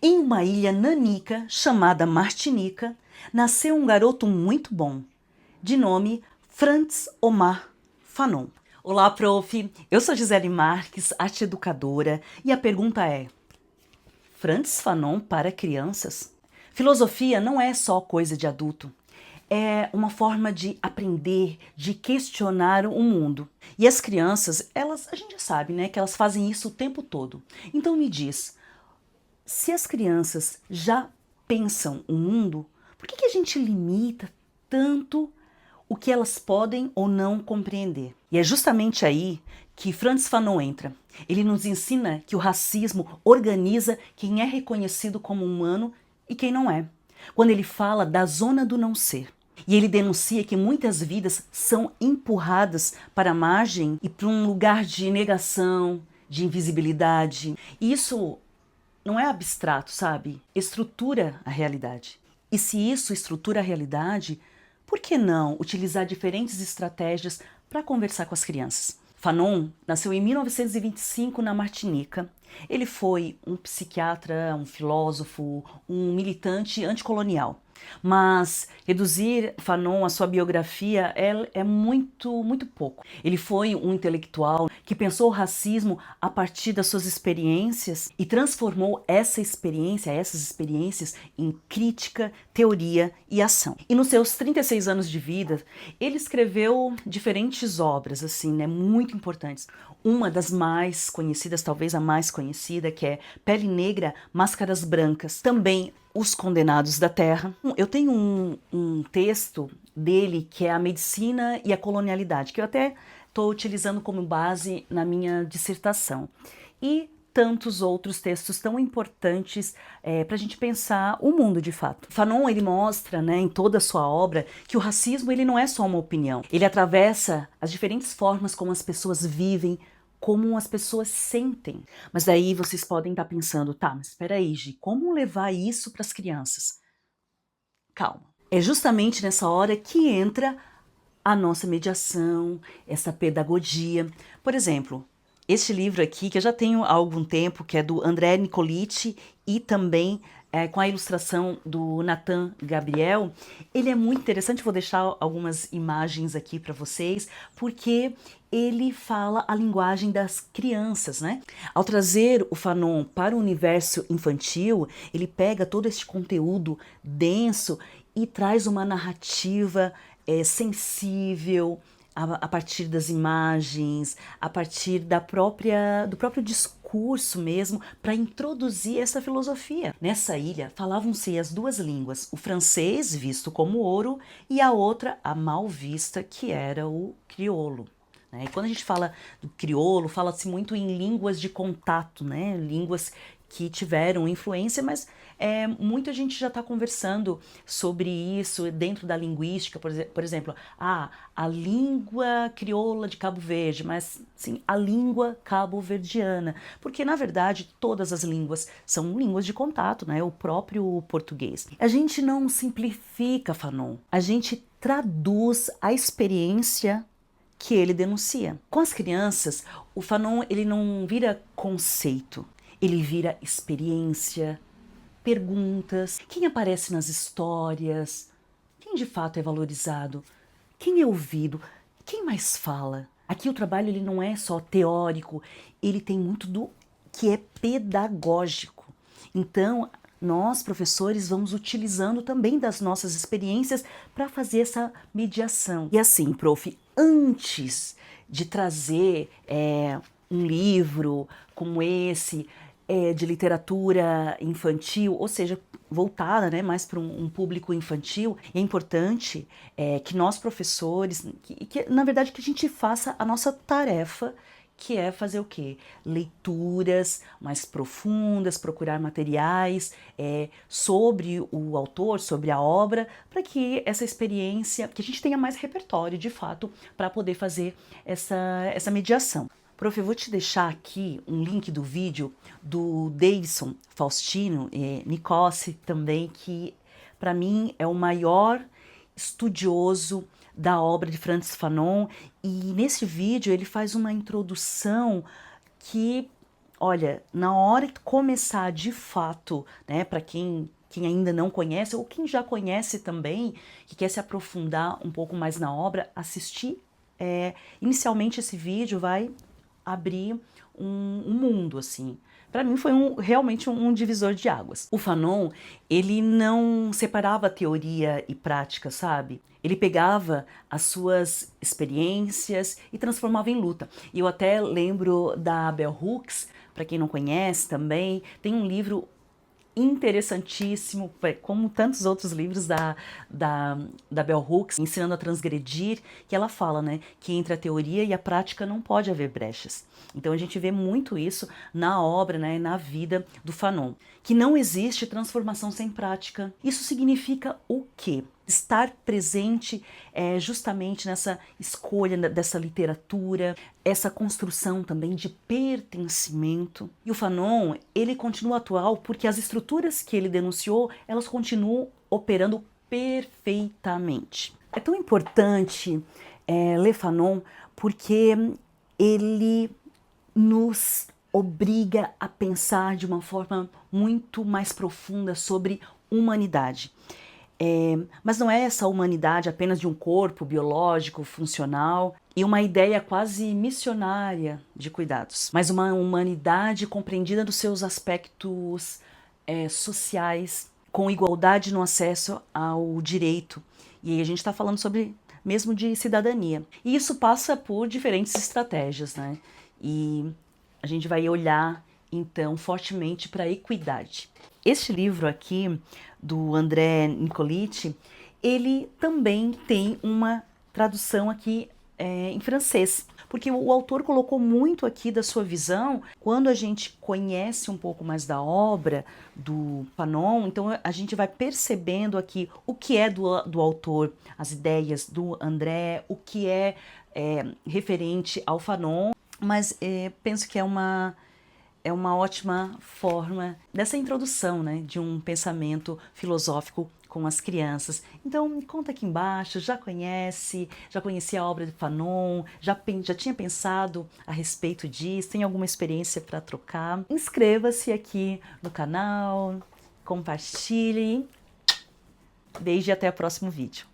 Em uma ilha nanica chamada Martinica, nasceu um garoto muito bom, de nome Franz Omar Fanon. Olá, prof. Eu sou Gisele Marques, arte educadora, e a pergunta é: Franz Fanon para crianças? Filosofia não é só coisa de adulto. É uma forma de aprender, de questionar o mundo. E as crianças, a gente já sabe, né, que elas fazem isso o tempo todo. Então me diz, se as crianças já pensam o mundo, por que a gente limita tanto o que elas podem ou não compreender? E é justamente aí que Franz Fanon entra. Ele nos ensina que o racismo organiza quem é reconhecido como humano e quem não é. Quando ele fala da zona do não ser. E ele denuncia que muitas vidas são empurradas para a margem e para um lugar de negação, de invisibilidade. E isso não é abstrato, sabe? Estrutura a realidade. E se isso estrutura a realidade, por que não utilizar diferentes estratégias para conversar com as crianças? Fanon nasceu em 1925 na Martinica. Ele foi um psiquiatra, um filósofo, um militante anticolonial. Mas reduzir Fanon à sua biografia é muito pouco. Ele foi um intelectual que pensou o racismo a partir das suas experiências e transformou essas experiências em crítica, teoria e ação. E nos seus 36 anos de vida, ele escreveu diferentes obras, assim, né, muito importantes. Uma das mais conhecidas, talvez a mais conhecida, que é Pele Negra, Máscaras Brancas. Também Os Condenados da Terra. Eu tenho um texto dele que é A Medicina e a Colonialidade, que eu até estou utilizando como base na minha dissertação. E tantos outros textos tão importantes para a gente pensar o mundo de fato. Fanon, ele mostra, né, em toda a sua obra, que o racismo ele não é só uma opinião. Ele atravessa as diferentes formas como as pessoas vivem, como as pessoas sentem. Mas daí vocês podem estar pensando, tá, mas espera aí, Gi, como levar isso para as crianças? Calma. É justamente nessa hora que entra a nossa mediação, essa pedagogia. Por exemplo, este livro aqui, que eu já tenho há algum tempo, que é do André Nicolitti e também com a ilustração do Nathan Gabriel, ele é muito interessante. Vou deixar algumas imagens aqui para vocês, porque ele fala a linguagem das crianças, né? Ao trazer o Fanon para o universo infantil, ele pega todo esse conteúdo denso e traz uma narrativa sensível, a partir das imagens, a partir do próprio discurso mesmo, para introduzir essa filosofia. Nessa ilha falavam-se as duas línguas, o francês, visto como ouro, e a outra, a mal vista, que era o crioulo. E quando a gente fala do crioulo, fala-se muito em línguas de contato, né? Línguas que tiveram influência, mas muita gente já está conversando sobre isso dentro da linguística, por exemplo, a língua crioula de Cabo Verde, mas sim, a língua cabo-verdiana, porque na verdade todas as línguas são línguas de contato, né? O próprio português. A gente não simplifica, Fanon, a gente traduz a experiência que ele denuncia. Com as crianças, o Fanon ele não vira conceito, ele vira experiência, perguntas, quem aparece nas histórias, quem de fato é valorizado, quem é ouvido, quem mais fala. Aqui o trabalho ele não é só teórico, ele tem muito do que é pedagógico. Então, nós, professores, vamos utilizando também das nossas experiências para fazer essa mediação. E assim, prof, antes de trazer um livro como esse, de literatura infantil, ou seja, voltada, né, mais para um público infantil, é importante que nós, professores, na verdade, que a gente faça a nossa tarefa, que é fazer o quê? Leituras mais profundas, procurar materiais sobre o autor, sobre a obra, para que essa experiência, que a gente tenha mais repertório, de fato, para poder fazer essa mediação. Prof, eu vou te deixar aqui um link do vídeo do Davidson Faustino, Nicossi também, que para mim é o maior estudioso da obra de Franz Fanon, e nesse vídeo ele faz uma introdução que olha, na hora que começar de fato, né, para quem ainda não conhece, ou quem já conhece também, que quer se aprofundar um pouco mais na obra, assistir inicialmente esse vídeo vai abrir um mundo, assim. Para mim foi realmente um divisor de águas. O Fanon, ele não separava teoria e prática, sabe? Ele pegava as suas experiências e transformava em luta. E eu até lembro da Bell Hooks, para quem não conhece também, tem um livro interessantíssimo, como tantos outros livros da Bell Hooks, Ensinando a Transgredir, que ela fala, né, que entre a teoria e a prática não pode haver brechas. Então a gente vê muito isso na obra, né, na vida do Fanon, que não existe transformação sem prática. Isso significa o quê? Estar presente justamente nessa escolha dessa literatura, essa construção também de pertencimento. E o Fanon, ele continua atual porque as estruturas que ele denunciou, elas continuam operando perfeitamente. É tão importante ler Fanon porque ele nos obriga a pensar de uma forma muito mais profunda sobre humanidade. Mas não é essa humanidade apenas de um corpo biológico, funcional e uma ideia quase missionária de cuidados, mas uma humanidade compreendida nos seus aspectos sociais, com igualdade no acesso ao direito. E aí a gente está falando sobre mesmo de cidadania. E isso passa por diferentes estratégias, né? E a gente vai olhar então fortemente para a equidade. Este livro aqui, do André Nicolitti, ele também tem uma tradução aqui em francês, porque o autor colocou muito aqui da sua visão. Quando a gente conhece um pouco mais da obra do Fanon, então a gente vai percebendo aqui o que é do autor, as ideias do André, o que é referente ao Fanon, mas penso que é uma ótima forma dessa introdução, né, de um pensamento filosófico com as crianças. Então, conta aqui embaixo, já conhecia a obra de Fanon, já tinha pensado a respeito disso, tem alguma experiência para trocar? Inscreva-se aqui no canal, compartilhe. Beijo e até o próximo vídeo.